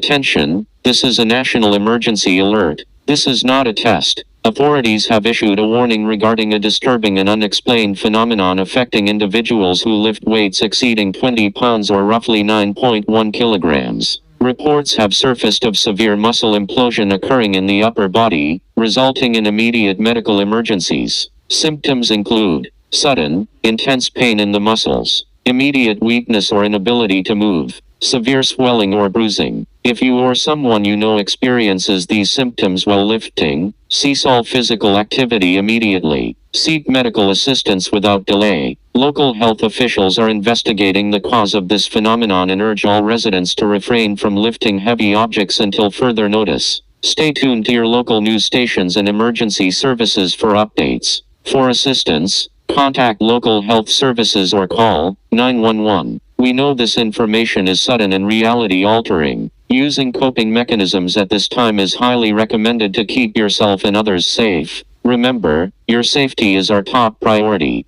Attention, this is a national emergency alert. This is not a test. Authorities have issued a warning regarding a disturbing and unexplained phenomenon affecting individuals who lift weights exceeding 20 pounds or roughly 9.1 kilograms. Reports have surfaced of severe muscle implosion occurring in the upper body, resulting in immediate medical emergencies. Symptoms include sudden, intense pain in the muscles, immediate weakness or inability to move, severe swelling or bruising. If you or someone you know experiences these symptoms while lifting, cease all physical activity immediately. Seek medical assistance without delay. Local health officials are investigating the cause of this phenomenon and urge all residents to refrain from lifting heavy objects until further notice. Stay tuned to your local news stations and emergency services for updates. For assistance, contact local health services or call 911. We know this information is sudden and reality-altering. Using coping mechanisms at this time is highly recommended to keep yourself and others safe. Remember, your safety is our top priority.